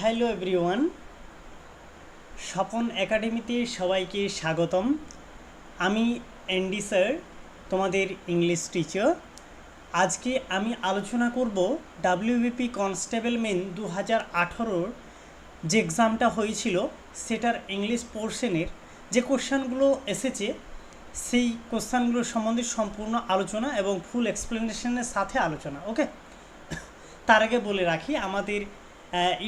Hello everyone, Swapan একাডেমিতে সবাইকে স্বাগতম। আমি এনডি স্যার, তোমাদের ইংলিশ টিচার। আজকে আমি আলোচনা করব ডাব্লিউবিপি কনস্টেবল মেন 2018 যে এক্সামটা হয়েছিল সেটার ইংলিশ পোর্শনের যে কোশ্চেনগুলো এসেছে সেই কোশ্চেনগুলোর সম্বন্ধে সম্পূর্ণ আলোচনা এবং ফুল এক্সপ্লেনেশনের সাথে আলোচনা। ওকে, তার আগে বলে রাখি আমাদের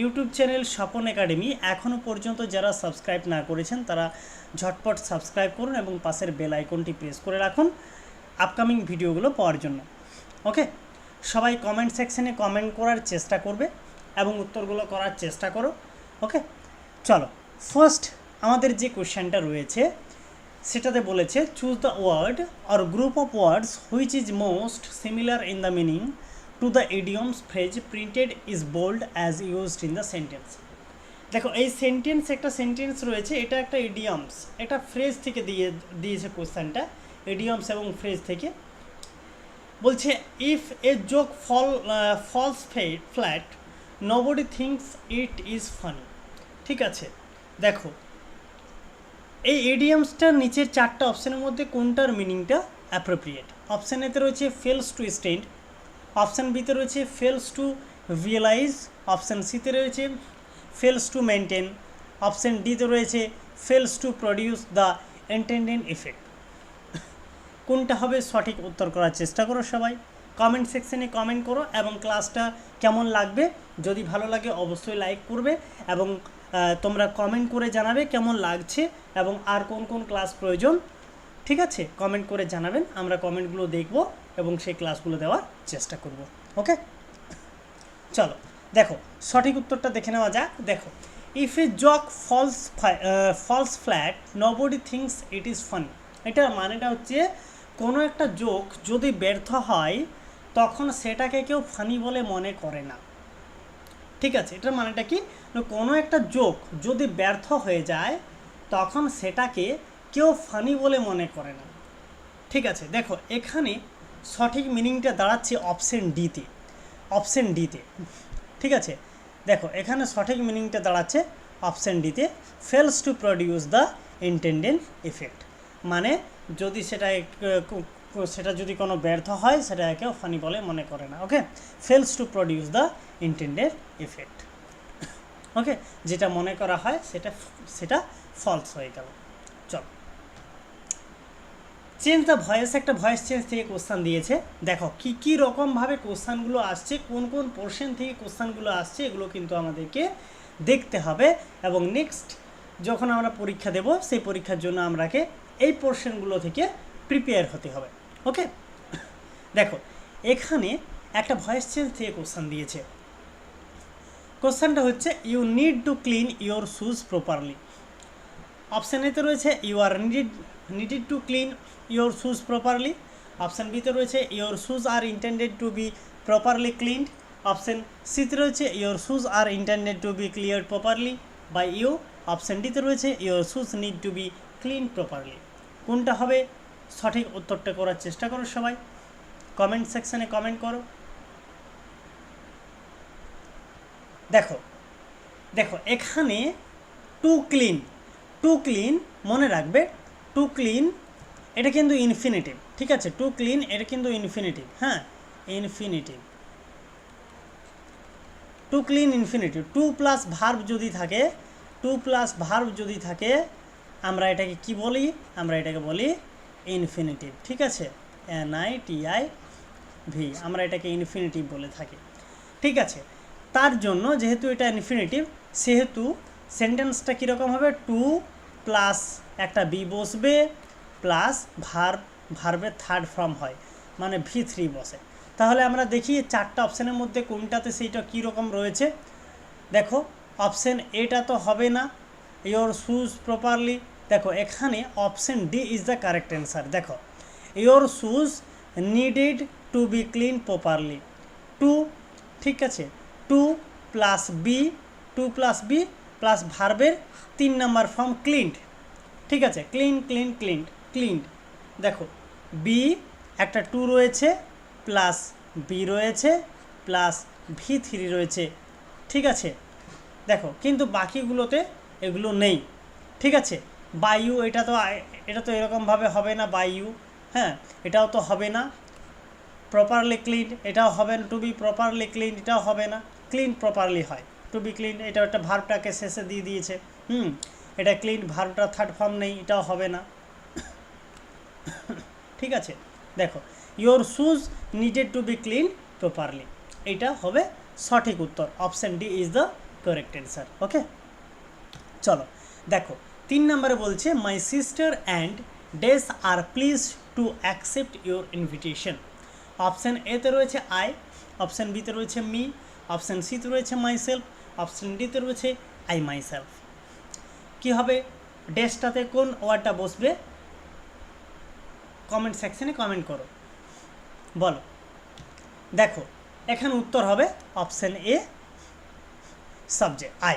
ইউটিউব চ্যানেল স্বপন একাডেমি এখনও পর্যন্ত যারা সাবস্ক্রাইব না করেছেন তারা ঝটপট সাবস্ক্রাইব করুন এবং পাশের বেল আইকনটি প্রেস করে রাখুন আপকামিং ভিডিওগুলো পাওয়ার জন্য। ওকে, সবাই কমেন্ট সেকশনে কমেন্ট করার চেষ্টা করবে এবং উত্তরগুলো করার চেষ্টা করো। ওকে, চলো ফার্স্ট আমাদের যে কোশ্চেনটা রয়েছে সেটাতে বলেছে choose the word or group of words which is most similar in the meaning to the idioms phrase printed is bold as used in the sentence। দেখো এই সেন্টেন্স একটা সেন্টেন্স রয়েছে, এটা একটা ইডিয়মস, এটা ফ্রেজ থেকে দিয়েছে কোশ্চেনটা, ইডিয়মস এবং ফ্রেজ থেকে বলছে if a joke falls flat nobody thinks it is funny. ঠিক আছে, দেখো এই ইডিয়মসটার নিচের চারটা অপশানের মধ্যে কোনটার মিনিংটা অ্যাপ্রোপ্রিয়েট? অপশান এতে রয়েছে ফেলস টু স্ট্যান্ড, অপশান বিতে রয়েছে ফেলস টু রিয়েলাইজ, অপশান সিতে রয়েছে ফেলস টু মেনটেন, অপশান ডিতে রয়েছে fails to produce the intended effect. কোনটা হবে সঠিক উত্তর করার চেষ্টা করো সবাই, কমেন্ট সেকশনে কমেন্ট করো এবং ক্লাসটা কেমন লাগবে যদি ভালো লাগে অবশ্যই লাইক করবে এবং তোমরা কমেন্ট করে জানাবে কেমন লাগছে এবং আর কোন কোন ক্লাস প্রয়োজন। ঠিক আছে, কমেন্ট করে জানাবেন, আমরা কমেন্টগুলো দেখব এবং সেই ক্লাসগুলো দেওয়ার চেষ্টা করব। ওকে, চলো দেখো সঠিক উত্তরটা দেখে নেওয়া যাক। দেখো if a joke falls flat nobody thinks it is funny, এটার মানেটা হচ্ছে কোনো একটা জোক যদি ব্যর্থ হয় তখন সেটাকে কেউ ফানি বলে মনে করে না। ঠিক আছে, এটার মানেটা কি, কোনো একটা জোক যদি ব্যর্থ হয়ে যায় তখন সেটাকে কেউ ফানি বলে মনে করে না। ঠিক আছে, দেখো এখানে সঠিক মিনিংটা দাঁড়াচ্ছে অপশন ডিতে, অপশন ডিতে। ঠিক আছে, দেখো এখানে সঠিক মিনিংটা দাঁড়াচ্ছে অপশন ডিতে, fails to produce the intended effect, মানে যদি সেটা যদি কোনো ব্যর্থ হয় সেটা কেউ ফানি বলে মনে করে না। Okay, fails to produce the intended effect. Okay, যেটা মনে করা হয় সেটা ফলস হয়ে গেল। চল চেঞ্জ দ্য ভয়েস, একটা ভয়েস চেঞ্জ থেকে কোশ্চান দিয়েছে। দেখো কী রকমভাবে কোশ্চানগুলো আসছে, কোন কোন পোর্শন থেকে কোশ্চানগুলো আসছে এগুলো কিন্তু আমাদেরকে দেখতে হবে এবং নেক্সট যখন আমরা পরীক্ষা দেব সেই পরীক্ষার জন্য আমরাকে এই পোর্শনগুলো থেকে প্রিপেয়ার হতে হবে। ওকে, দেখো এখানে একটা ভয়েস চেঞ্জ থেকে কোশ্চান দিয়েছে। কোশ্চানটা হচ্ছে you need to clean your shoes properly. Option এতে রয়েছে you are needed to clean your shoes properly, option বিতে রয়েছে your shoes are intended to be properly cleaned, option সিতে রয়েছে your shoes are intended to be cleared properly by you, option ডিতে রয়েছে your shoes need to be clean properly. কোনটা হবে সঠিক উত্তরটা করার চেষ্টা করো সবাই, কমেন্ট সেকশানে কমেন্ট করো। দেখো দেখো এখানে টু ক্লিন মনে রাখবে, টু ক্লিন এটা কিন্তু ইনফিনিটিভ। ঠিক আছে, টু ক্লিন এটা কিন্তু ইনফিনিটিভ। হ্যাঁ, infinitive, to clean infinitive. To plus verb যদি থাকে আমরা এটাকে কি বলি, আমরা এটাকে বলি ইনফিনিটিভ। ঠিক আছে, NITIV, আমরা এটাকে ইনফিনিটিভ বলে থাকি। ঠিক আছে, তার জন্য যেহেতু এটা ইনফিনিটিভ সেহেতু সেন্টেন্সটা কীরকম হবে, টু প্লাস একটা বি বসবে প্লাস ভার্বের থার্ড ফর্ম হয় মানে V3 বসে। তাহলে আমরা দেখি চারটা অপশানের মধ্যে কোনটাতে সেইটা কীরকম রয়েছে। দেখো অপশান এটা তো হবে না, ইয়োর শুজ প্রপারলি। দেখো এখানে option D is the correct answer. দেখো your shoes needed to be clean properly, to, ঠিক আছে, টু প্লাস বি প্লাস ভার্বের 3 নম্বর ফর্ম ক্লিনড। ঠিক আছে, ক্লিনড। দেখো বি একটা টু রয়েছে প্লাস বি রয়েছে প্লাস V3 রয়েছে। ঠিক আছে, দেখো কিন্তু বাকিগুলোতে এগুলো নেই, ঠিক আছে। বায়ু এটা তো এরকমভাবে হবে না, বায়ু, হ্যাঁ, এটাও তো হবে না। প্রপারলি ক্লিন এটাও হবে না, টু বি প্রপারলি ক্লিন এটাও হবে না। ক্লিন প্রপারলি হয়, টু বি ক্লিন এটা একটা ভার্বটাকে শেষে দিয়ে দিয়েছে, এটা ক্লিন ভার্বটা থার্ড ফর্ম নেই, এটাও হবে না, ঠিক আছে। দেখো your shoes needed to be clean properly, এটা হবে সঠিক উত্তর, option D is the correct answer. Okay, চলো দেখো 3 নম্বরে বলছে my sister and dash are please to accept your invitation. Option এতে রয়েছে আই, অপশান বিতে রয়েছে মি, অপশান সিতে রয়েছে মাই সেলফ, অপশান ডিতে রয়েছে আই মাই সেলফ। কী হবে, ডেসটাতে কোন ওয়ার্ডটা বসবে কমেন্ট সেকশনে কমেন্ট করো, বলো। দেখো এখানে উত্তর হবে option A, subject I,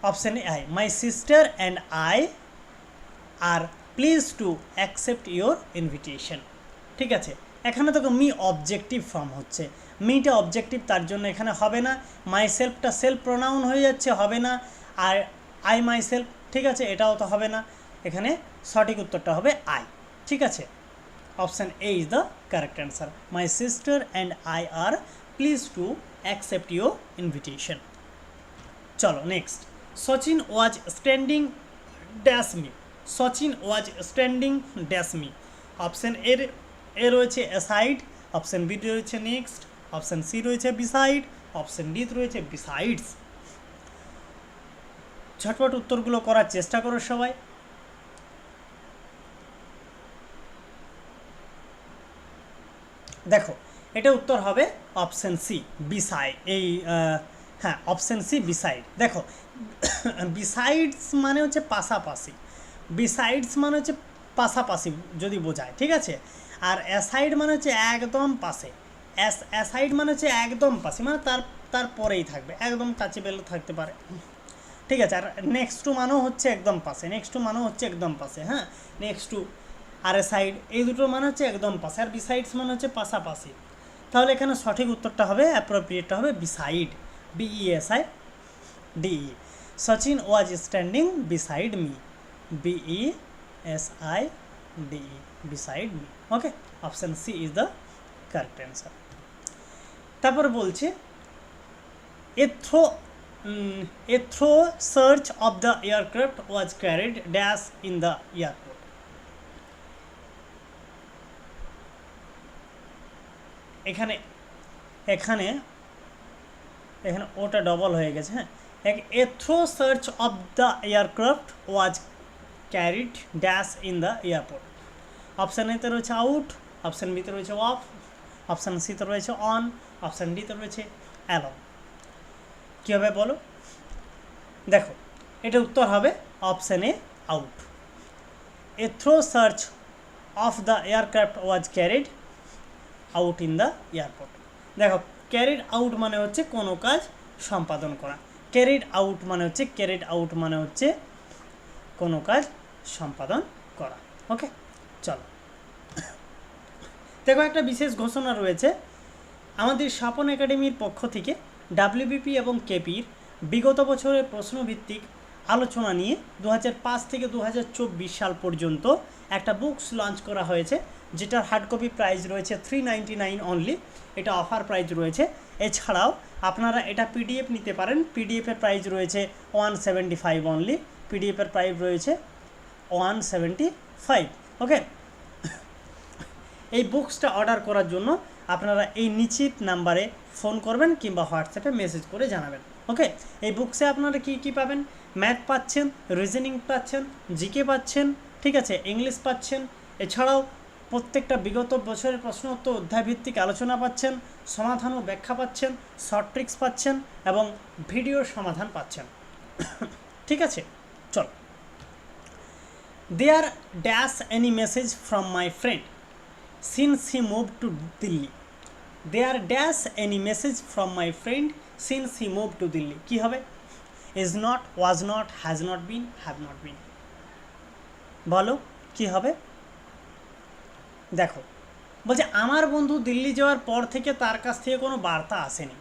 option A I, my sister and I are please to accept your invitation, ঠিক আছে। এখানে তো মি অবজেক্টিভ ফর্ম হচ্ছে, মিটা অবজেক্টিভ, তার জন্য এখানে হবে না। মাই সেলফটা সেলফ প্রোনাউন হয়ে যাচ্ছে, হবে না। আর আই মাই সেলফ, ঠিক আছে, এটাও তো হবে না। এখানে সঠিক উত্তরটা হবে আই, ঠিক আছে। Option A is the correct answer, my sister and I are please to accept your invitation. চলো next, Sachin was standing dash me, Sachin was standing dash me. Option A রয়েছে অ্যাসাইড, অপশান বি রয়েছে next, option C রয়েছে beside, option D রয়েছে besides. ঝটপট উত্তরগুলো করার চেষ্টা করো সবাই। দেখো এটা উত্তর হবে অপশান সি বিসাইড, এই হ্যাঁ অপশান সি বিসাইড। দেখো বিসাইডস মানে হচ্ছে পাশাপাশি, বিসাইডস মানে হচ্ছে পাশাপাশি যদি বোঝায়, ঠিক আছে। আর অ্যাসাইড মানে হচ্ছে একদম পাশে, অ্যাসাইড মানে হচ্ছে একদম পাশে, মানে তারপরেই থাকবে, একদম টাচেবেল থাকতে পারে, ঠিক আছে। আর নেক্সট টু মানেও হচ্ছে একদম পাশে, নেক্সট টু মানেও হচ্ছে একদম পাশে, হ্যাঁ, নেক্সট টু আর সাইড, এই দুটো মানে হচ্ছে একদম পাশে, আর বিসাইডস মানে হচ্ছে পাশাপাশি। তাহলে এখানে সঠিক উত্তরটা হবে, অ্যাপ্রোপ্রিয়েটটা হবে beside, B E S I D E. Sachin was standing beside me, B E S I D E, beside me. Okay, option C is the correct answer. তারপর বলছে a thorough search of the aircraft was carried dash in the airport. এখানে এখানে এখানে ওটা ডবল হয়ে গেছে, হ্যাঁ। a thorough search of the aircraft was carried dash in the airport. Option এতে রয়েছে আউট, অপশান বিতে রয়েছে অফ, অপশান সিতে রয়েছে অন, অপশান ডিতে রয়েছে অ্যালং। কী হবে বলো, দেখো এটা উত্তর হবে option A out. A thorough search of the aircraft was carried out in the airport. দেখো ক্যারিড আউট মানে হচ্ছে কোনো কাজ সম্পাদন করা, ক্যারিড আউট মানে হচ্ছে কোনো কাজ সম্পাদন করা। ওকে, চলো দেখো একটা বিশেষ ঘোষণা রয়েছে আমাদের স্বপন একাডেমির পক্ষ থেকে ডাব্লিউবিপি এবং কেপির বিগত বছরের প্রশ্নভিত্তিক আলোচনা নিয়ে 2005 থেকে 2024 সাল পর্যন্ত একটা বুকস লঞ্চ করা হয়েছে, যেটার হার্ড কপি প্রাইস রয়েছে 399 অনলি, এটা অফার প্রাইস রয়েছে। এছাড়াও আপনারা এটা পিডিএফ নিতে পারেন, পিডিএফের প্রাইস রয়েছে 175 অনলি, পিডিএফের প্রাইস রয়েছে 175। ওকে, এই বুকসটা অর্ডার করার জন্য আপনারা এই নিচের নাম্বারে ফোন করবেন কিংবা হোয়াটসঅ্যাপে মেসেজ করে জানাবেন। ওকে, এই বুকসে আপনারা কী কী পাবেন, ম্যাথ পাচ্ছেন, রিজনিং পাচ্ছেন, জিকে পাচ্ছেন, ঠিক আছে, ইংলিশ পাচ্ছেন। এছাড়াও প্রত্যেকটা বিগত বছরের প্রশ্নোত্তর অধ্যায়ভিত্তিক আলোচনা পাচ্ছেন, সমাধান ও ব্যাখ্যা পাচ্ছেন, শর্ট ট্রিক্স পাচ্ছেন এবং ভিডিওর সমাধান পাচ্ছেন। ঠিক আছে, চল। There dash any message from my friend since he moved to Delhi. There dash any message from my friend since he moved to Delhi. কি হবে, is not, was not, has not been, have not been। বলো কি হবে, দেখো বলছে আমার বন্ধু দিল্লি যাওয়ার পর থেকে তার কাছ থেকে কোনো বার্তা আসেনি।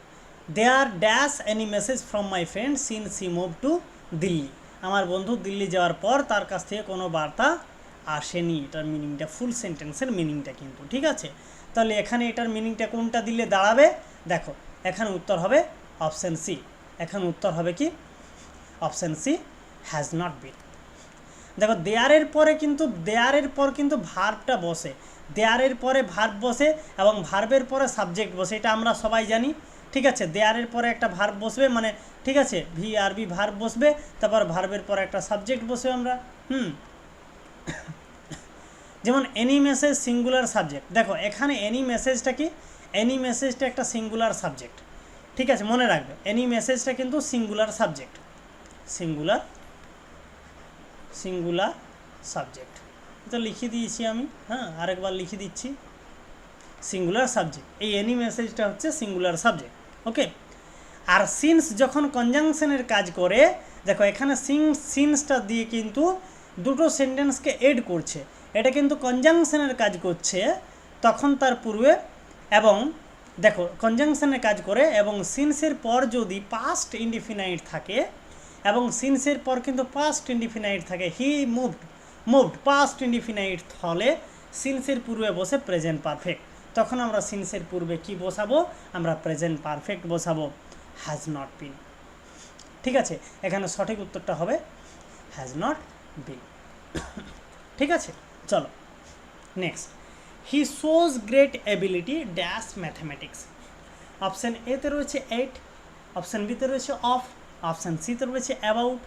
There dash any message from my friend since he move to Delhi. আমার বন্ধু দিল্লি যাওয়ার পর তার কাছ থেকে কোনো বার্তা আসেনি। এটার মিনিংটা ফুল সেন্টেন্সের মিনিংটা কিন্তু, ঠিক আছে। তাহলে এখানে এটার মিনিংটা কোনটা দিলে দাঁড়াবে? দেখো এখানে উত্তর হবে অপশান সি। এখানে উত্তর হবে কি? Option C, has not been. দেখো দেয়ারের পরে কিন্তু, দেয়ারের পর কিন্তু ভার্বটা বসে, দেয়ারের পরে ভার্ব বসে এবং ভার্বের পরে সাবজেক্ট বসে, এটা আমরা সবাই জানি, ঠিক আছে। দেয়ারের পরে একটা ভার্ব বসবে, মানে ঠিক আছে, ভিআরবি ভার্ব বসবে, তারপর ভার্বের পরে একটা সাবজেক্ট বসবে আমরা, যেমন এনি মেসেজ সিঙ্গুলার সাবজেক্ট। দেখো এখানে এনি মেসেজটা কি? এনি মেসেজটা একটা সিঙ্গুলার সাবজেক্ট, ঠিক আছে, মনে রাখবে এনি মেসেজটা কিন্তু সিঙ্গুলার সাবজেক্ট, সিঙ্গুলার সাবজেক্ট। তো লিখে দিয়েছি আমি, হ্যাঁ আরেকবার লিখে দিচ্ছি, সিঙ্গুলার সাবজেক্ট। এই এনি মেসেজটা হচ্ছে সিঙ্গুলার সাবজেক্ট, ওকে। আর সিন্স যখন কনজাংশনের কাজ করে, দেখো এখানে সিন্সটা দিয়ে কিন্তু দুটো সেন্টেন্সকে এড করছে, এটা কিন্তু কনজাংশনের কাজ করছে, তখন তার পূর্বে এবং দেখো কনজাংশনের কাজ করে এবং সিন্সের পর যদি পাস্ট ইনডিফিনাইট থাকে, এবং সিন্সের পর কিন্তু পাস্ট ইনডিফিনাইট থাকে, হি মুভড পাস্ট ইনডিফিনাইট হলে সিন্সের পূর্বে বসে প্রেজেন্ট পারফেক্ট। তখন আমরা সিন্সের পূর্বে কি বসাবো? আমরা প্রেজেন্ট পারফেক্ট বসাবো, হ্যাজ নট বিন, ঠিক আছে। এখানে সঠিক উত্তরটা হবে হ্যাজ নট বিন, ঠিক আছে। চলো নেক্সট, হি shows great ability dash mathematics. Option এতে রয়েছে 8, অপশান বিতে রয়েছে অফ, অপশান সিতে রয়েছে অ্যাবাউট,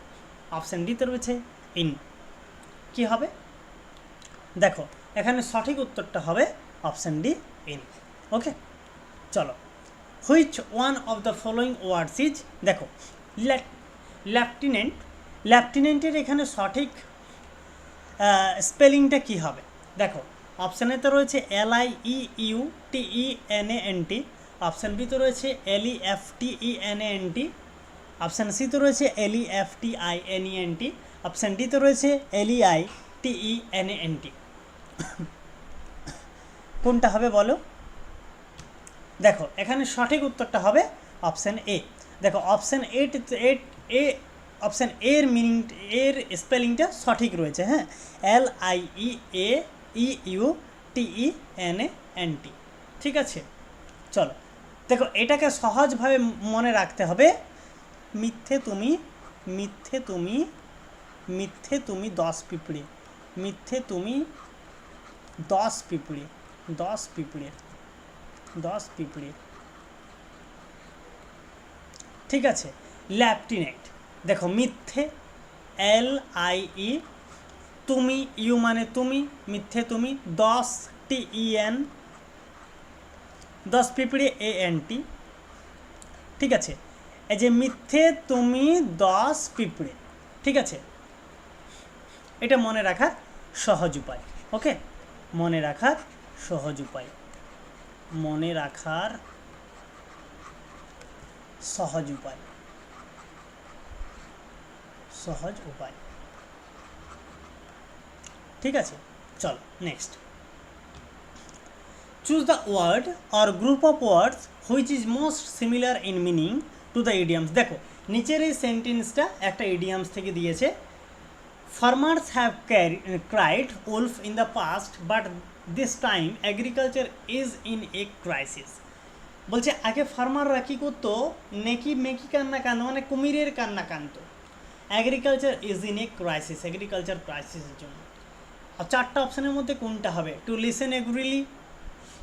অপশান ডিতে রয়েছে ইন। কি হবে? দেখো এখানে সঠিক উত্তরটা হবে অপশান ডি, ইন, ওকে। চলো, which one of the following words is, দেখো লেফটেন্যান্ট, লেফটেন্যান্টের এখানে সঠিক স্পেলিংটা কি হবে? দেখো অপশানেতে রয়েছে LIEUTENANT, অপশান বিতে রয়েছে LEFTENANT, অপশান সিতে রয়েছে LEFTINENT, অপশান ডিতে রয়েছে LEITENANT। কোনটা হবে বলো? দেখো এখানে সঠিক উত্তরটা হবে অপশান এ। দেখো অপশান অপশান এর মিনিং, এর স্পেলিংটা সঠিক রয়েছে, হ্যাঁ, LIEAUTENANT, ঠিক আছে। চলো দেখো এটাকে সহজভাবে মনে রাখতে হবে, মিথ্যে তুমি 10 পিঁপড়ে, মিথ্যে তুমি 10 পিঁপড়ে, ঠিক আছে। লেফটেন্যান্ট, দেখো মিথ্যে LIE, তুমি ইউ মানে তুমি, মিথ্যে তুমি 10 TEN, 10 পিঁপড়ে ANT, ঠিক আছে। এই যে মিথ্যে তুমি 10 পিঁপড়ে, ঠিক আছে। এটা মনে রাখার সহজ উপায়, ওকে, মনে রাখার সহজ উপায়, মনে রাখার সহজ উপায়, সহজ উপায়, ঠিক আছে। চলো next, choose the word or group of words which is most similar in meaning to the idioms. দেখো নিচের এই সেন্টেন্সটা একটা ইডিয়ামস থেকে দিয়েছে, farmers have cried wolf in the past but this time agriculture is in a crisis. বলছে আগে ফার্মাররা কী করতো? মেকি কান্না কাঁদতো, মানে কুমিরের কান্না কাঁদতো। Agriculture is in a crisis, agriculture ক্রাইসিসের জন্য। আর চারটা অপশানের মধ্যে কোনটা হবে? To listen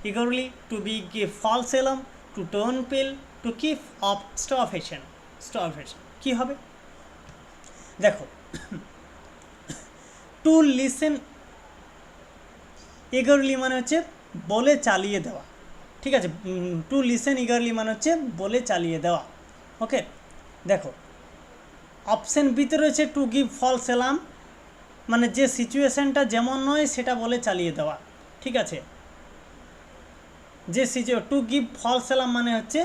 eagerly, to be give false alarm, to turn pale, to keep up starvation, কি হবে? দেখো টু লিসেন eagerly মানে হচ্ছে বলে চালিয়ে দেওয়া, ঠিক আছে। টু লিসেন eagerly মানে হচ্ছে বলে চালিয়ে দেওয়া, ওকে। দেখো অপশান বিতে রয়েছে টু গিভ ফলস অ্যালার্ম, মানে যে সিচুয়েশানটা যেমন নয় সেটা বলে চালিয়ে দেওয়া, ঠিক আছে। যে টু গিভ ফলস অ্যালার্ম মানে হচ্ছে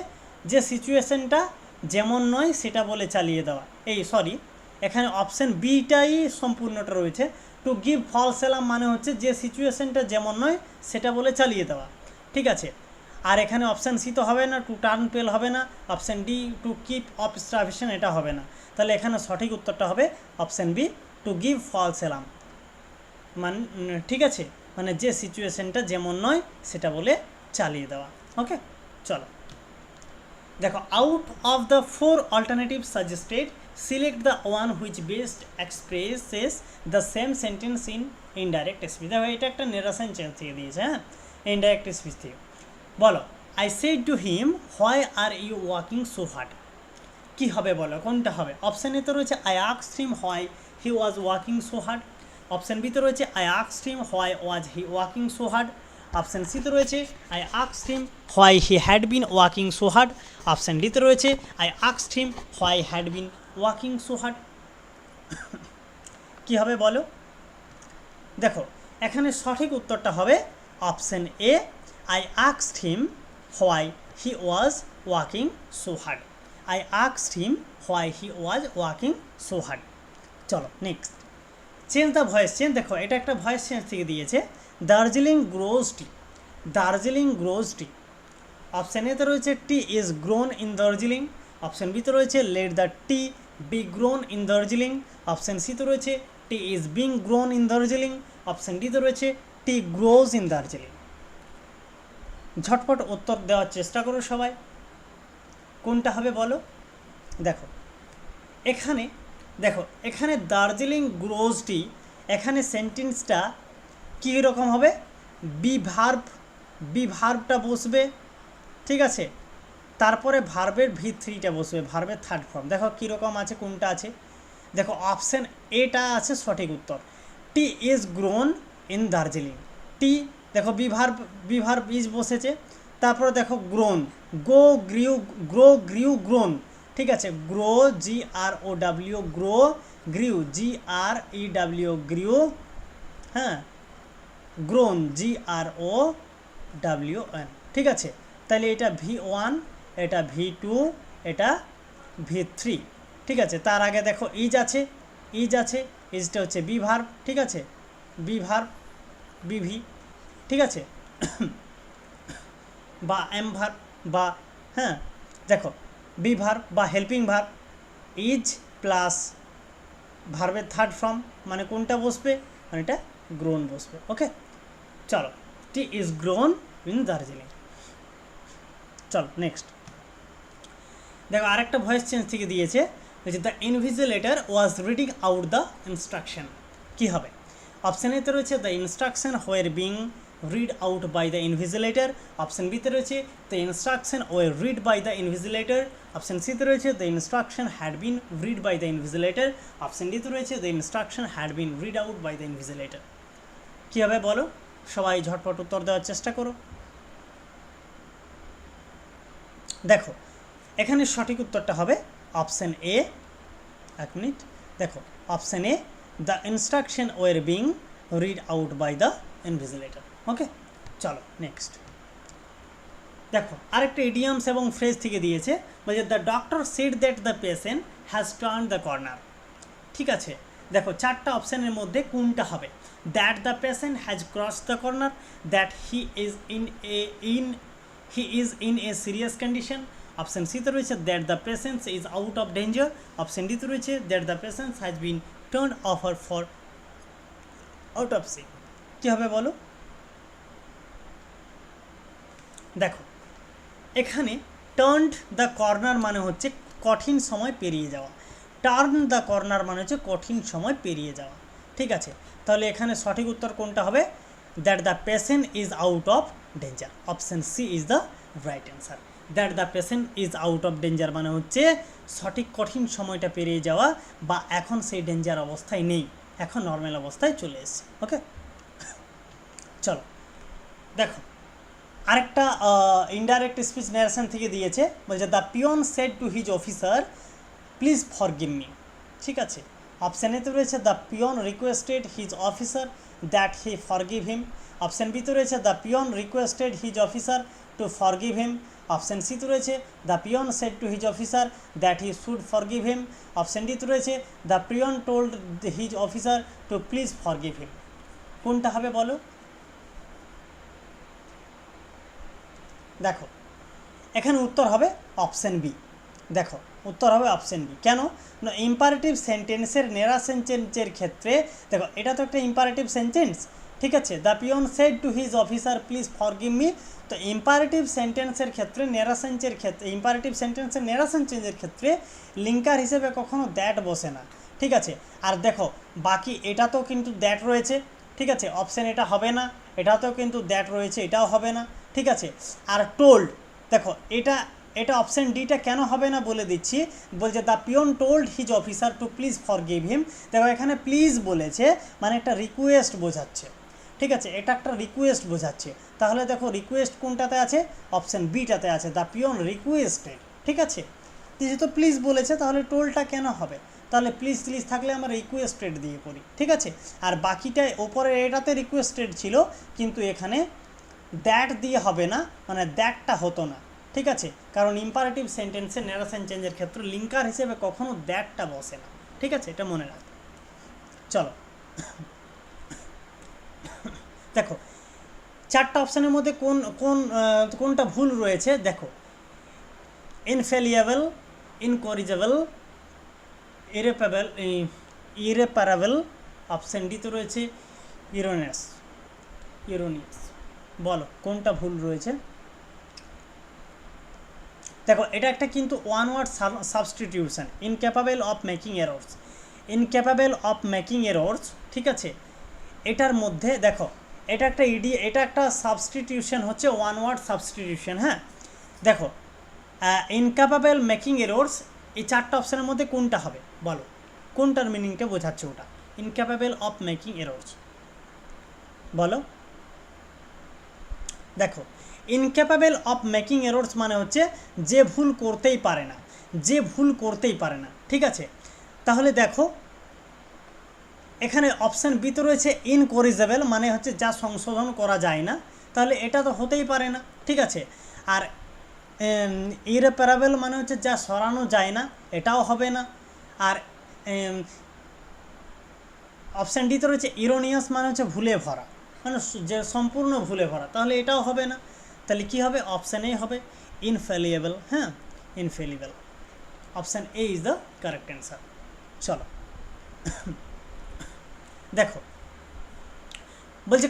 যে সিচুয়েশানটা যেমন নয় সেটা বলে চালিয়ে দেওয়া। এখানে অপশান বিটাই সম্পূর্ণটা রয়েছে। টু গিভ ফলস অ্যালার্ম মানে হচ্ছে যে সিচুয়েশানটা যেমন নয় সেটা বলে চালিয়ে দেওয়া, ঠিক আছে। আর এখানে অপশান সি তো হবে না, টু টার্ন পেল হবে না, option D to keep obstruction এটা হবে না। তাহলে এখানে সঠিক উত্তরটা হবে option B, to give false alarm. ঠিক আছে, মানে যে সিচুয়েশনটা যেমন নয় সেটা বলে চালিয়ে দেওয়া। ওকে, চলো দেখো, out of the 4 alternatives suggested, select the one which best expresses the same sentence in indirect speech. দেখো এটা একটা নেরেশন চেঞ্জ থেকে দিয়েছে, হ্যাঁ, ইনডাইরেক্ট স্পিচ থেকে। বলো, I said to him why are you walking so hard. কী হবে বলো, কোনটা হবে? অপশান এ তো রয়েছে I asked him why he was walking so hard, option B তে রয়েছে I asked him why was he walking so hard, option C তে রয়েছে I asked him why he had been walking so hard, option D তে রয়েছে I asked him why had been walking so hard. কী হবে বলো? দেখো এখানে সঠিক উত্তরটা হবে option A, I asked him why he was walking so hard. I asked him why he was walking so hard. চলো next, change the voice change. দেখো এটা একটা ভয়েস চেঞ্জ থেকে দিয়েছে, Darjeeling grows tea, Darjeeling grows tea. Option এতে রয়েছে tea is grown in Darjeeling, option বিতে রয়েছে let the tea be grown in Darjeeling, option সিতে রয়েছে tea is being grown in Darjeeling, option ডিতে রয়েছে টি গ্রোজ ইন দার্জিলিং। ঝটপট উত্তর দেওয়ার চেষ্টা করো সবাই, কোনটা হবে বলো? দেখো এখানে, দেখো এখানে দার্জিলিং গ্রোজ টি, এখানে সেন্টেন্সটা কী রকম হবে? বি ভার্বটা বসবে, ঠিক আছে, তারপরে ভার্বের V3টা বসবে, ভার্বের থার্ড ফর্ম। দেখো কীরকম আছে, কোনটা আছে? দেখো অপশান এটা আছে সঠিক উত্তর, টি ইজ গ্রোন ইন দার্জিলিং। টি দেখো বিভার্ব ইজ বসেছে, তারপরে দেখো গ্রোন, গ্রোন, ঠিক আছে, গ্রো GROW, গ্রো, গ্রিউ GREW, গ্রিউ, হ্যাঁ, গ্রোন GROWN, ঠিক আছে। তাহলে এটা V1, এটা V2, এটা V3, ঠিক আছে। তার আগে দেখো ইজ আছে, ইজটা হচ্ছে বি ভার্ব, ঠিক আছে, বি ভার্ব বিভি, ঠিক আছে, বা এম ভার্ব, বা হ্যাঁ দেখো বি ভার্ব বা হেল্পিং ভার্ব, ইজ প্লাস ভার্বের থার্ড ফর্ম, মানে কোনটা বসবে? মানে এটা গ্রোন বসবে। ওকে, চলো, tea is grown in Darjeeling. চলো নেক্সট, দেখো আরেকটা ভয়েস চেঞ্জ থেকে দিয়েছে, the invigilator was reading out the instruction. কী হবে? অপশান এতে রয়েছে the instruction were being read out by the invigilator, option বিতে রয়েছে the instruction were read by the invigilator, option সিতে রয়েছে the instruction had been read by the invigilator, option ডিতে রয়েছে the instruction had been read out by the invigilator. কী হবে বলো? সবাই ঝটপট উত্তর দেওয়ার চেষ্টা করো। দেখো এখানে সঠিক উত্তরটা হবে অপশান এ, এক মিনিট, দেখো option A, the instruction were being read out by the invigilator. Okay, চলো নেক্সট, দেখো আরেকটা ইডিয়ামস এবং ফ্রেজ থেকে দিয়েছে, বলছে the doctor said that the patient has turn the corner. ঠিক আছে, দেখো চারটা অপশানের মধ্যে কোনটা হবে? That the patient has cross the corner, that he is in a serious condition, option সিতে রয়েছে that the patient is out of danger, option ডিতে রয়েছে that the patient has been turn over for autopsy. কী হবে বলো? দেখো এখানে turned the corner মানে হচ্ছে কঠিন সময় পেরিয়ে যাওয়া, টার্ন দ্য কর্নার মানে হচ্ছে কঠিন সময় পেরিয়ে যাওয়া। ঠিক আছে, তাহলে এখানে সঠিক উত্তর কোনটা হবে? That the patient is out of danger, option C is the right answer. That the patient is out of danger মানে হচ্ছে সঠিক কঠিন সময়টা পেরিয়ে যাওয়া, বা এখন সেই ডেঞ্জার অবস্থায় নেই, এখন নর্মাল অবস্থায় চলে এসেছে। ওকে, চলো দেখো আরেকটা ইনডাইরেক্ট স্পিচ ন্যারেশন থেকে দিয়েছে, বলছে the peon said to his officer please forgive me. ঠিক আছে, অপশান এতে রয়েছে the peon requested his officer that he forgive him, option বিতে রয়েছে the peon requested his officer to forgive him, option সিতে রয়েছে the peon said to his officer that he should forgive him, option ডিতে রয়েছে the peon told his officer to please forgive him. কোনটা হবে বলো? দেখো এখানে উত্তর হবে অপশান বি। দেখো উত্তর হবে অপশান বি। কেন না, ইম্পারেটিভ সেন্টেন্সের নেরাশন চেঞ্জের ক্ষেত্রে দেখো এটা তো একটা ইম্পারেটিভ সেন্টেন্স, ঠিক আছে। The peon said to his officer please forgive me. তো ইম্পারেটিভ সেন্টেন্সের ক্ষেত্রে নেরাশন চেঞ্জের ক্ষেত্রে ইম্পারেটিভ সেন্টেন্সের নেরাশন চেঞ্জের ক্ষেত্রে লিঙ্কার হিসেবে কখনো দ্যাট বসে না, ঠিক আছে। আর দেখো বাকি এটাতেও কিন্তু দ্যাট রয়েছে, ঠিক আছে, অপশান এটা হবে না। এটাতেও কিন্তু দ্যাট রয়েছে, এটাও হবে না, ঠিক আছে। আর টোল্ড, দেখো এটা এটা অপশান ডিটা কেন হবে না বলে দিচ্ছি। বলছে the peon told his officer to please forgive him. দেখো এখানে প্লিজ বলেছে মানে একটা রিকোয়েস্ট বোঝাচ্ছে, ঠিক আছে, এটা একটা রিকোয়েস্ট বোঝাচ্ছে। তাহলে দেখো রিকোয়েস্ট কোনটাতে আছে, অপশান বিটাতে আছে, দ্য পিয়ন রিকোয়েস্টেড, ঠিক আছে। যেহেতু প্লিজ বলেছে তাহলে টোলটা কেন হবে, তাহলে প্লিজ প্লিজ থাকলে আমরা রিকোয়েস্টেড দিয়ে করি, ঠিক আছে। আর বাকিটা ওপরে এটাতে রিকোয়েস্টেড ছিল, কিন্তু এখানে দ্যাট দিয়ে হবে না, মানে দ্যাটটা হতো না, ঠিক আছে। কারণ ইম্পারেটিভ সেন্টেন্সে নেরেশন চেঞ্জের ক্ষেত্রে লিঙ্কার হিসেবে কখনো দ্যাটটা বসে না, ঠিক আছে, এটা মনে রাখ। চলো দেখো চারটা অপশানের মধ্যে কোনটা ভুল রয়েছে। দেখো ইনফেলিয়েবল, ইনকরিজেবল, ইরেপারেবল, অপশান ডি তো রয়েছে ইরোনিয়াস। বলো কোনটা ভুল রয়েছে। দেখো এটা একটা কিন্তু one word substitution, incapable of making errors, incapable of making errors, ঠিক আছে। এটার মধ্যে দেখো এটা একটা এটা একটা সাবস্টিটিউশন হচ্ছে ওয়ান ওয়ার্ড সাবস্টিটিউশন, হ্যাঁ। দেখো ইনক্যাপাবেল মেকিং এরর্স, এই চারটা অপশানের মধ্যে কোনটা হবে বলো, কোনটার মিনিংটা বোঝাচ্ছে ওটা, ইনক্যাপাবেল অফ মেকিং এরর্স বলো। দেখো ইনক্যাপাবেল অফ মেকিং এরর্স মানে হচ্ছে যে ভুল করতেই পারে না, যে ভুল করতেই পারে না, ঠিক আছে। তাহলে দেখো এখানে অপশান বি তো রয়েছে ইনকরিজেবল, মানে হচ্ছে যা সংশোধন করা যায় না, তাহলে এটা তো হতেই পারে না, ঠিক আছে। আর ইরেপারেবল মানে হচ্ছে যা সরানো যায় না, এটাও হবে না। আর অপশান ডি তো রয়েছে ইরোনিয়াস, মানে হচ্ছে ভুলে ভরা, মানে যে সম্পূর্ণ ভুলে ভরা, তাহলে এটাও হবে না। তাহলে কি হবে, অপশান এ হবে ইনফেলিয়েবল, হ্যাঁ, infallible. Option A is the correct answer. চলো দেখো বলছে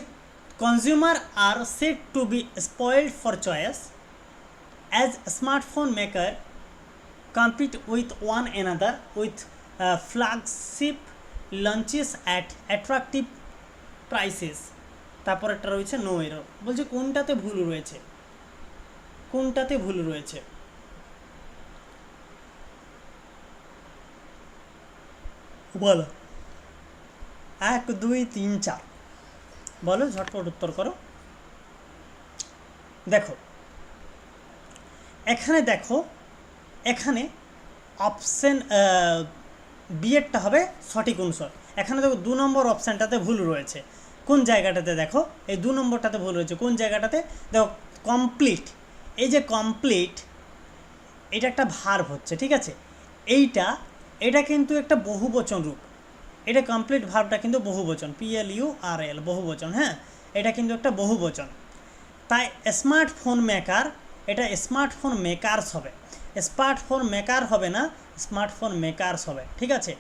consumer are said to be spoiled for choice as smartphone maker compete with one another with flagship launches at attractive prices। তারপর একটা রয়েছে নো এরর। বলছে কোনটাতে ভুল রয়েছে, কোনটাতে ভুল রয়েছে বলো, 1 2 3 4 বলো, ঝটপট উত্তর করো। দেখো এখানে দেখো এখানে অপশান বিয়েরটা হবে সঠিক অনুসার। এখানে দেখো 2 নম্বর অপশানটাতে ভুল রয়েছে। কোন জায়গাটাতে দেখো, এই 2 নম্বরটাতে ভুল রয়েছে। কোন জায়গাটাতে দেখো, কমপ্লিট, এই যে কমপ্লিট এটা একটা ভার্ব হচ্ছে, ঠিক আছে। এটা কিন্তু একটা বহুবচন রূপ, এটা কমপ্লিট ভার্বটা কিন্তু বহুবচন, PLURL বহুবচন, হ্যাঁ, এটা কিন্তু একটা বহুবচন। তাই স্মার্টফোন মেকার, এটা স্মার্টফোন মেকারস হবে, স্মার্টফোন মেকার হবে না, স্মার্টফোন মেকারস হবে, ঠিক আছে।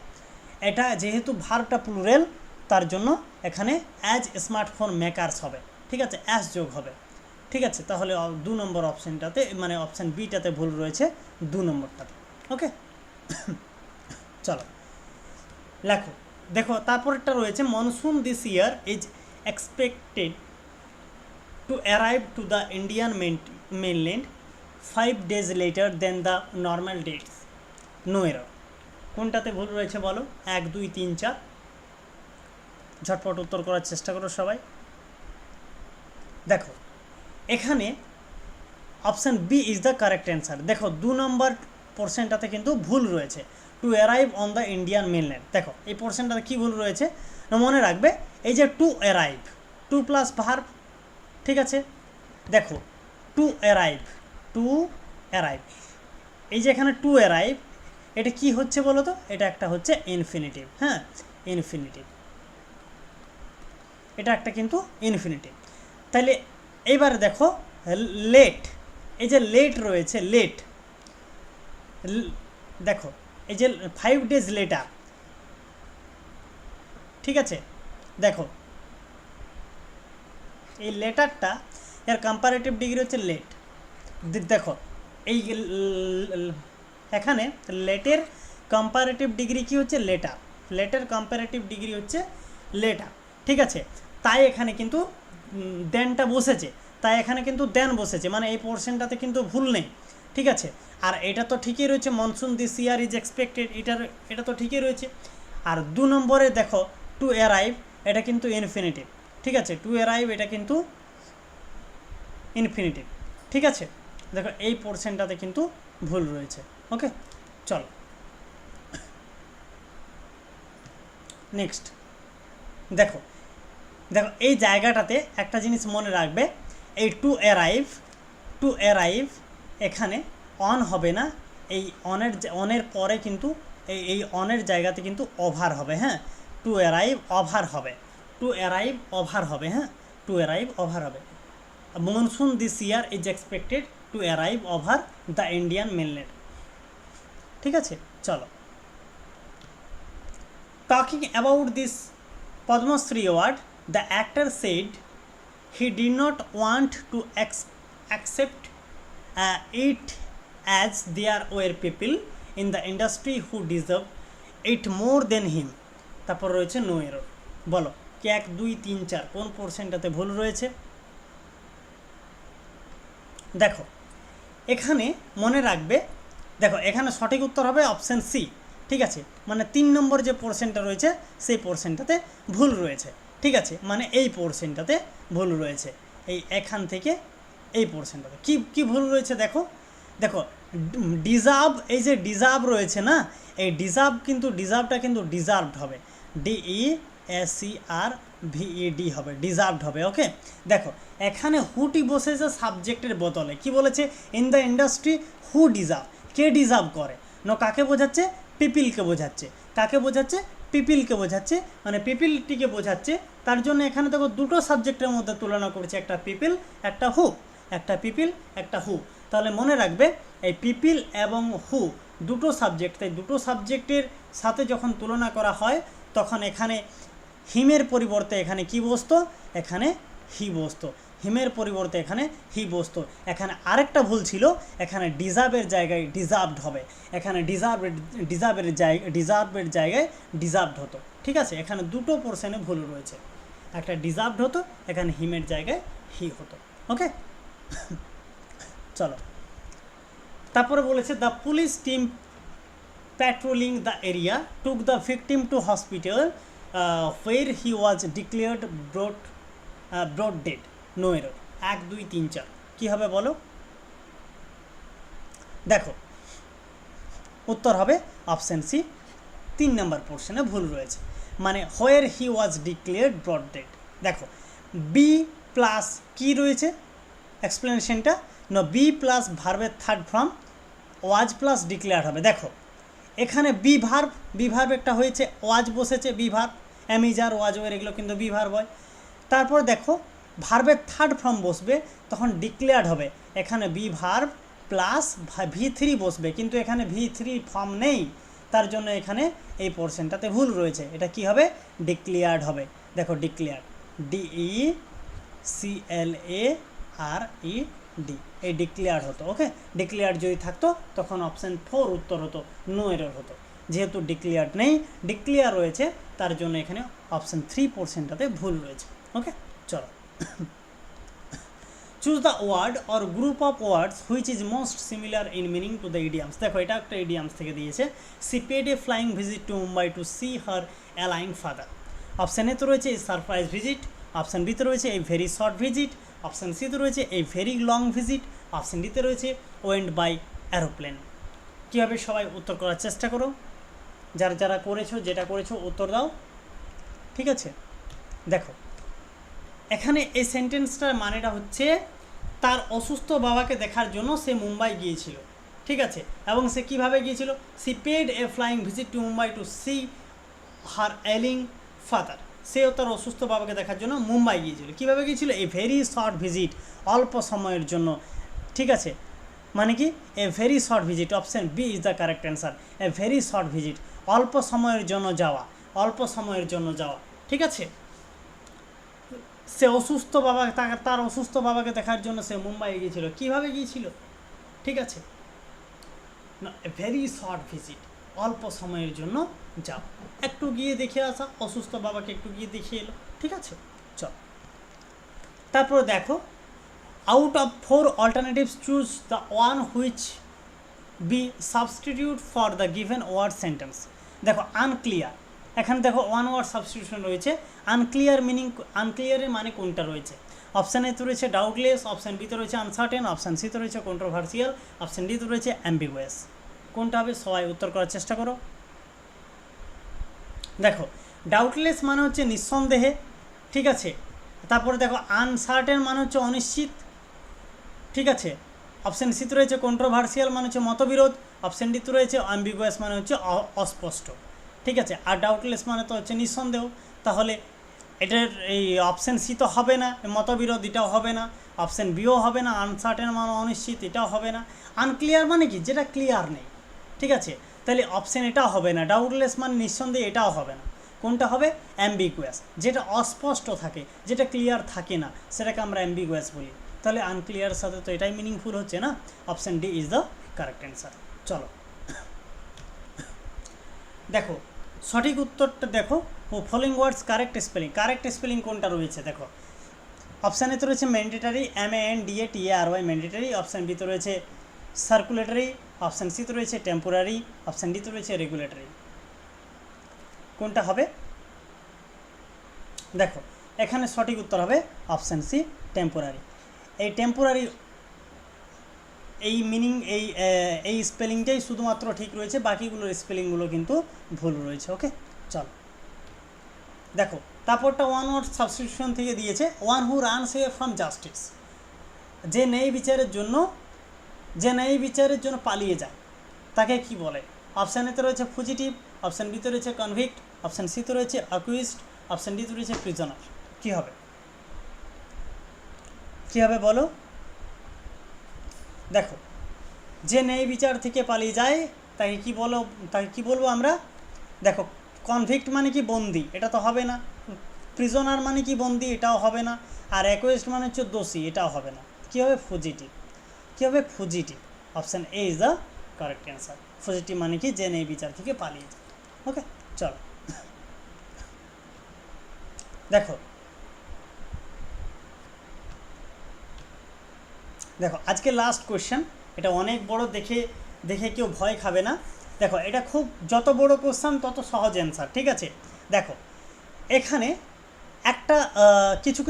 এটা যেহেতু ভার্বটা প্লুরাল তার জন্য এখানে অ্যাজ স্মার্টফোন মেকারস হবে, ঠিক আছে, অ্যাজ যোগ হবে, ঠিক আছে। তাহলে 2 নম্বর অপশানটাতে মানে অপশান বিটাতে ভুল রয়েছে, 2 নম্বরটাতে, ওকে। চলো লেখো, দেখো তারপরেরটা রয়েছে monsoon this year is expected to arrive to the Indian mainland 5 days later than the normal dates. No error. কোনটাতে ভুল রয়েছে বলো, 1 2 3 4 ঝটপট উত্তর করার চেষ্টা করো সবাই। দেখো এখানে option B is the correct answer. দেখো 2 নম্বর পোর্শনটাতে কিন্তু ভুল রয়েছে, to arrive on the Indian mainland. দেখো এই পোর্শনটাতে কী ভুল রয়েছে মনে রাখবে, এই যে to arrive, to plus verb, ঠিক আছে। দেখো টু অ্যারাইভ, এই যে এখানে টু অ্যারাইভ, এটা কি হচ্ছে বলো তো, এটা একটা হচ্ছে ইনফিনিটিভ, হ্যাঁ, ইনফিনিটিভ, এটা একটা কিন্তু ইনফিনিটিভ। তাহলে এইবার দেখো এই যে লেট রয়েছে, লেট, দেখো এই যে 5 days লেটার, ঠিক আছে, দেখো এই লেটারটা এর কম্পারেটিভ ডিগ্রি হচ্ছে লেট। দেখো এই এখানে লেটের কম্পারেটিভ ডিগ্রি কি হচ্ছে লেটার, লেটের কম্পারেটিভ ডিগ্রি হচ্ছে লেটার, ঠিক আছে। তাই এখানে কিন্তু দেনটা বসেছে, তাই এখানে কিন্তু দেন বসেছে, মানে এই পোর্শনটাতে কিন্তু ভুল নেই, ঠিক আছে। আর এটা তো ঠিকই রয়েছে, monsoon this year is expected, এটা তো ঠিকই রয়েছে। আর 2 নম্বরে দেখো টু অ্যারাইভ, এটা কিন্তু ইনফিনিটিভ, ঠিক আছে, টু অ্যারাইভ এটা কিন্তু ইনফিনিটিভ, ঠিক আছে। দেখো এই পোর্শনটাতে কিন্তু ভুল রয়েছে। ওকে, চলো নেক্সট। দেখো দেখো এই জায়গাটাতে একটা জিনিস মনে রাখবে, এই টু অ্যারাইভ এখানে অন হবে না, এই অনের পরে কিন্তু এই অনের জায়গাতে কিন্তু ওভার হবে, হ্যাঁ, টু অ্যারাইভ ওভার হবে, টু অ্যারাইভ ওভার হবে, হ্যাঁ, টু অ্যারাইভ ওভার হবে। Monsoon this year is expected to arrive over the Indian mainland, ঠিক আছে। চলো, talking about this Padmashri award, the actor said he did not want to accept it, as there were people in the industry who deserved it more than him. তারপর রয়েছে no error. বলো কি 1 2 3 4 কোন পোর্শনটাতে ভুল রয়েছে? দেখো এখানে মনে রাখবে, দেখো এখানে সঠিক উত্তর হবে অপশান সি, ঠিক আছে, মানে 3 নম্বর যে পোর্শনটা রয়েছে সেই পোর্শনটাতে ভুল রয়েছে, ঠিক আছে, মানে এই পোর্শনটাতে ভুল রয়েছে, এই এখান থেকে এই পোর্শনটাতে কি ভুল রয়েছে দেখো, দেখো ডিজার্ভ, এই যে ডিজার্ভ রয়েছে না, এই ডিজার্ভ কিন্তু ডিজার্ভটা কিন্তু ডিজার্ভড হবে, DESERVED হবে, ডিজার্ভড হবে। ওকে, দেখো এখানে হুটি বসেছে সাবজেক্টের বদলে, কি বলেছে in the industry who deserve, K deserve করে, কাকে বোঝাচ্ছে, পিপিলকে বোঝাচ্ছে, কাকে বোঝাচ্ছে, পিপিলকে বোঝাচ্ছে, মানে পিপিলটিকে বোঝাচ্ছে। তার জন্য এখানে দেখো দুটো সাবজেক্টের মধ্যে তুলনা করছে, একটা পিপিল একটা হু, একটা পিপিল একটা হু। তাহলে মনে রাখবে এই পিপিল এবং হু দুটো সাবজেক্ট, তাই দুটো সাবজেক্টের সাথে যখন তুলনা করা হয় তখন এখানে হিমের পরিবর্তে এখানে কি বসতো, এখানে হি বসতো, হিমের পরিবর্তে এখানে হি বসতো। এখানে আরেকটা ভুল ছিল, এখানে ডিজার্ভের জায়গায় ডিজার্ভড হবে, এখানে ডিজার্ভের জায়গায় ডিজার্ভড হতো, ঠিক আছে। এখানে দুটো পোর্শনে ভুল রয়েছে, একটা ডিজার্ভড হতো, এখানে হিমের জায়গায় হি হতো। ওকে, চলো তারপরে বলেছে the police team patrolling the area took the victim to hospital where he was declared brought dead. No error. 1 2 3 4 কি হবে বলো? দেখো উত্তর হবে অপশন সি, 3 নম্বর পোর্শনে ভুল রয়েছে, মানে where he was declared brought dead। দেখো বি প্লাস কি রয়েছে এক্সপ্লেনেশনটা, বি প্লাস ভার্বের থার্ড ফর্ম ওয়াজ প্লাস ডিক্লেয়ার হবে। দেখো এখানে বি ভার্ব একটা হয়েছে, ওয়াজ বসেছে, বি ভার্ব, অ্যামিজার ওয়াজ ওয়ের এগুলো কিন্তু বি ভার্ব হয়। তারপর দেখো ভার্বের থার্ড ফর্ম বসবে তখন ডিক্লেয়ার্ড হবে, এখানে বি ভার্ব প্লাস V3 বসবে, কিন্তু এখানে V3 ফর্ম নেই, তার জন্য এখানে এই পোর্শনটাতে ভুল রয়েছে, এটা কি হবে, ডিক্লেয়ার্ড হবে। দেখো ডিক্লেয়ার্ড, DECLARED, এই ডিক্লেয়ার্ড হতো। ওকে, ডিক্লেয়ার্ড যদি থাকতো তখন অপশান 4 উত্তর হতো, নো এরর হতো। যেহেতু ডিক্লেয়ার্ড নেই, ডিক্লেয়ার রয়েছে, তার জন্য এখানে অপশান 3 পোর্শনটাতে ভুল রয়েছে। ওকে, চলো choose the word or group of words which is most similar in meaning to the idioms. দেখো এটা একটা ইডিয়ামস থেকে দিয়েছে, she paid a flying visit to Mumbai to see her ailing father. Option এতে রয়েছে সারপ্রাইজ ভিজিট, অপশান বিতে রয়েছে এই ভেরি শর্ট ভিজিট, অপশান সিতে রয়েছে এই ভেরি লং ভিজিট, অপশান ডিতে রয়েছে ওয়েন্ট বাই অ্যারোপ্লেন। কীভাবে সবাই উত্তর করার চেষ্টা করো, যারা করেছো, যেটা করেছো উত্তর দাও, ঠিক আছে। দেখো এখানে এই সেন্টেন্সটার মানেটা হচ্ছে তার অসুস্থ বাবাকে দেখার জন্য সে মুম্বাই গিয়েছিল, ঠিক আছে, এবং সে কীভাবে গিয়েছিল, she paid a flying visit to Mumbai to see her ailing father, সেও তার অসুস্থ বাবাকে দেখার জন্য মুম্বাই গিয়েছিল। কীভাবে গিয়েছিল, এই ভেরি শর্ট ভিজিট, অল্প সময়ের জন্য, ঠিক আছে, মানে কি a very short visit, option B is the correct answer. A very short visit, অল্প সময়ের জন্য যাওয়া, অল্প সময়ের জন্য যাওয়া। ঠিক আছে, সে অসুস্থ বাবা, তার অসুস্থ বাবাকে দেখার জন্য সে মুম্বাই গিয়েছিল। কিভাবে গিয়েছিল? ঠিক আছে, না ভেরি শর্ট ভিজিট, অল্প সময়ের জন্য যাও, একটু গিয়ে দেখে আসা, অসুস্থ বাবাকে একটু গিয়ে দেখিয়ে এলো। ঠিক আছে, চল তারপর দেখো, out of 4 alternatives choose the one which be substitute for the given word sentence. দেখো আনক্লিয়ার, এখানে দেখো ওয়ান ওয়ার্ড সাবস্টিটিউশন রয়েছে। আনক্লিয়ার মিনিং, আনক্লিয়ারের মানে কোনটা রয়েছে? অপশান এতে রয়েছে ডাউটলেস, অপশান বিতে রয়েছে আনসার্টেন, অপশান সিতে রয়েছে কন্ট্রোভার্সিয়াল, অপশান ডিতে রয়েছে অ্যাম্বিগুয়াস। কোনটা হবে? সবাই উত্তর করার চেষ্টা করো। দেখো ডাউটলেস মানে হচ্ছে নিঃসন্দেহে, ঠিক আছে। তারপরে দেখো আনসার্টেন মানে হচ্ছে অনিশ্চিত, ঠিক আছে। অপশান সিতে রয়েছে কন্ট্রোভার্সিয়াল মানে হচ্ছে মতবিরোধ, অপশান ডিতে রয়েছে অ্যাম্বিগুয়াস মানে হচ্ছে অস্পষ্ট, ঠিক আছে। আর ডাউটলেস মানে তো হচ্ছে নিঃসন্দেহ, তাহলে এটার এই অপশান সি তো হবে না, মতবিরোধ এটাও হবে না, অপশান বিও হবে না, আনসার্টেন মানে অনিশ্চিত এটাও হবে না, আনক্লিয়ার মানে কি যেটা ক্লিয়ার নেই, ঠিক আছে। তাহলে অপশান এটাও হবে না, ডাউটলেস মানে নিঃসন্দেহে এটাও হবে না। কোনটা হবে? অ্যাম্বিগুয়াস, যেটা অস্পষ্ট থাকে, যেটা ক্লিয়ার থাকে না, সেটাকে আমরা অ্যাম্বিগুয়াস বলি। তাহলে আনক্লিয়ার সাথে তো এটাই মিনিংফুল হচ্ছে না, option D is the correct answer. চলো দেখো সঠিক উত্তরটা দেখো, ও ফলোইং ওয়ার্ডস কারেক্ট স্পেলিং কোনটা রয়েছে দেখো। অপশান এতে রয়েছে ম্যান্ডেটারি, MANDATARY ম্যান্ডেটারি, অপশান বিতে রয়েছে সার্কুলেটরি, অপশান সিতে রয়েছে টেম্পোরারি, অপশান ডিতে রয়েছে রেগুলেটরি। কোনটা হবে? দেখো এখানে সঠিক উত্তর হবে অপশান সি টেম্পোরারি। এই টেম্পোরারি এই মিনিং এই স্পেলিংটাই শুধুমাত্র ঠিক রয়েছে, বাকিগুলোর স্পেলিংগুলো কিন্তু ভুল রয়েছে। ওকে চল দেখো তারপরটা ওয়ান ওয়ার্ড সাবস্টিটিউশন থেকে দিয়েছে, one who runs away from justice, যে ন্যায় বিচারের জন্য পালিয়ে যায় তাকে কি বলে? অপশান এতে রয়েছে ফুজিটিভ, অপশান বিতে রয়েছে কনভিক্ট, অপশান সিতে রয়েছে অ্যাকিউজড, অপশান ডিতে রয়েছে প্রিজনার। কী হবে বলো? দেখো যে ন্যায় বিচার থেকে পালিয়ে যায় তাকে কি বলবো আমরা? দেখো কনভিক্ট মানে কি বন্দি, এটা তো হবে না। প্রিজনার মানে কি বন্দি, এটাও হবে না। আর অ্যাকুয়েস্ট মানে হচ্ছে দোষী, এটাও হবে না। কী হবে? Fugitive. Option A is the correct answer. Fugitive মানে কি যে ন্যায় বিচার থেকে পালিয়ে যায়। ওকে চলো দেখো আজকে লাস্ট কোয়েশ্চেন, এটা অনেক বড়, দেখে কেউ ভয় খাবে না। দেখো এটা খুব, যত বড় কোয়েশ্চেন তত সহজ অ্যান্সার, ঠিক আছে। দেখো এখানে একটা কিছু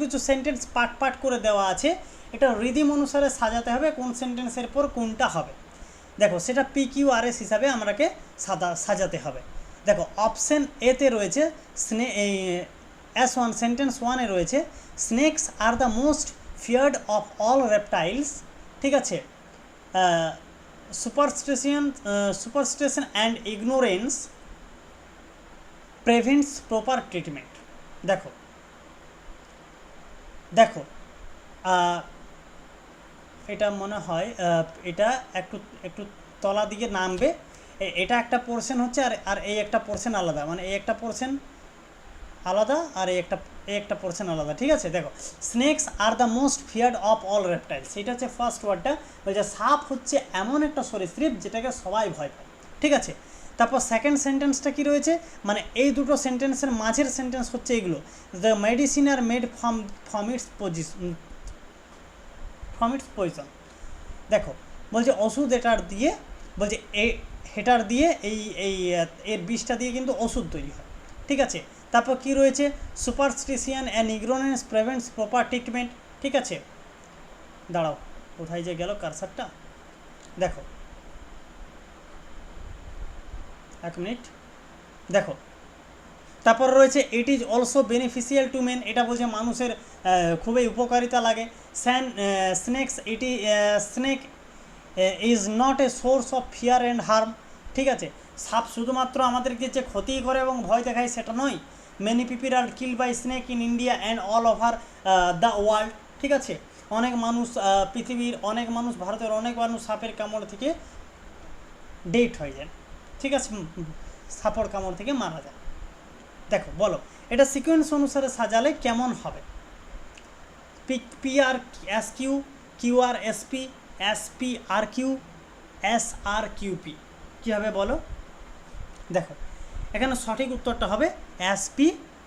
কিছু সেন্টেন্স পার্ট করে দেওয়া আছে, এটা রিদিম অনুসারে সাজাতে হবে কোন সেন্টেন্সের পর কোনটা হবে। দেখো সেটা PQRS হিসাবে আমাকে সাজাতে হবে। দেখো অপশান এতে রয়েছে S1 সেন্টেন্স 1-এ রয়েছে snake's are the most feared of all reptiles, ঠিক আছে। Superstition and ignorance prevents proper treatment. দেখো এটা মনে হয় এটা একটু তলা দিকে নামবে, এটা একটা পোর্শন হচ্ছে, আর এই একটা পোর্শন আলাদা, মানে এই একটা পোর্শন আলাদা আর এই একটা পোর্শন আলাদা, ঠিক আছে। দেখো snake's are the most feared of all reptiles, এটা হচ্ছে ফার্স্ট ওয়ার্ডটা, বলছে সাপ হচ্ছে এমন একটা সরীসৃপ যেটাকে সবাই ভয় পায়, ঠিক আছে। তারপর সেকেন্ড সেন্টেন্সটা কি রয়েছে, মানে এই দুটো সেন্টেন্সের মাঝের সেন্টেন্স হচ্ছে এইগুলো, the medicine are made from its poison. দেখো বলছে ওষুধ হেটার দিয়ে এর বিষটা দিয়ে কিন্তু ওষুধ তৈরি হয়, ঠিক আছে। তারপর কি রয়েছে, superstition and ignorance prevents proper treatment, ঠিক আছে। দাঁড়াও কোথায় যে গেল কারসারটা, দেখো এক মিনিট। দেখো তারপর রয়েছে it is also beneficial to men, এটা বলছে মানুষের খুবই উপকারিতা লাগে। Snake is not a source of fear and harm, ঠিক আছে। সাপ শুধুমাত্র আমাদেরকে যে ক্ষতি করে এবং ভয় দেখায় সেটা নয়। Many people are killed by snake in India and all over the world, ঠিক আছে, অনেক মানুষ পৃথিবীর অনেক মানুষ, ভারতের অনেক মানুষ সাপের কামড় থেকে ডেথ হয়ে যায়, ঠিক আছে, সাপের কামড় থেকে মারা যায়। দেখো বলো এটা সিকোয়েন্স অনুসারে সাজালে কেমন হবে? P R S Q, Q R S P, S P R Q, S R Q P, কী হবে বলো? দেখো এখানে সঠিক উত্তরটা হবে S P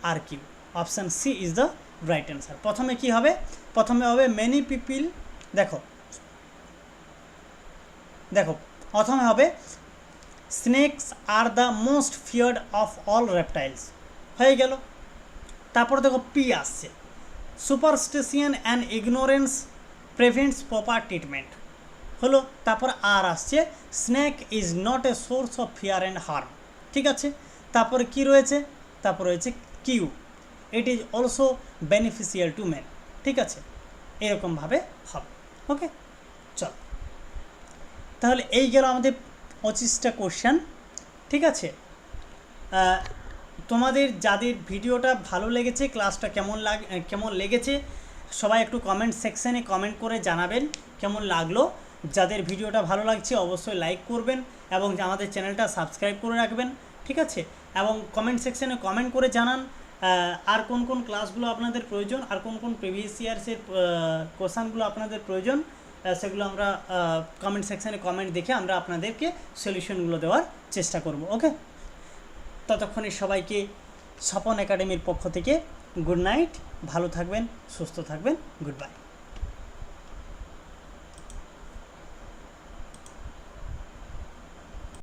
R Q, option C is the right answer. প্রথমে কি হবে? প্রথমে হবে মেনি পিপিল, দেখো দেখো প্রথমে হবে snakes are the most feared of all reptiles, হয়ে গেল। তারপর দেখো পি আসছে, superstition and ignorance prevents proper treatment, হলো। তারপর আর আসছে snake is not a source of fear and harm, ঠিক আছে। তারপরে কি রয়েছে? তারপর রয়েছে Q, it is also beneficial to man, ঠিক আছে, এরকমভাবে হবে। ওকে, চল তাহলে এই গেল আমাদের 25টা কোশ্চেন, ঠিক আছে। তোমাদের যাদের ভিডিওটা ভালো লেগেছে, ক্লাসটা কেমন লেগেছে সবাই একটু কমেন্ট সেকশানে কমেন্ট করে জানাবেন কেমন লাগলো। যাদের ভিডিওটা ভালো লাগছে অবশ্যই লাইক করবেন এবং আমাদের চ্যানেলটা সাবস্ক্রাইব করে রাখবেন, ঠিক আছে। এবং কমেন্ট সেকশানে কমেন্ট করে জানান আর কোন কোন ক্লাসগুলো আপনাদের প্রয়োজন, আর কোন কোন প্রিভিয়াস ইয়ার্সের কোশ্চেনগুলো আপনাদের প্রয়োজন, সেগুলো আমরা কমেন্ট সেকশানে কমেন্ট দেখে আমরা আপনাদেরকে সলিউশনগুলো দেওয়ার চেষ্টা করব। ওকে, ততক্ষণে সবাইকে স্বপন একাডেমির পক্ষ থেকে গুড নাইট, ভালো থাকবেন, সুস্থ থাকবেন, গুড বাই।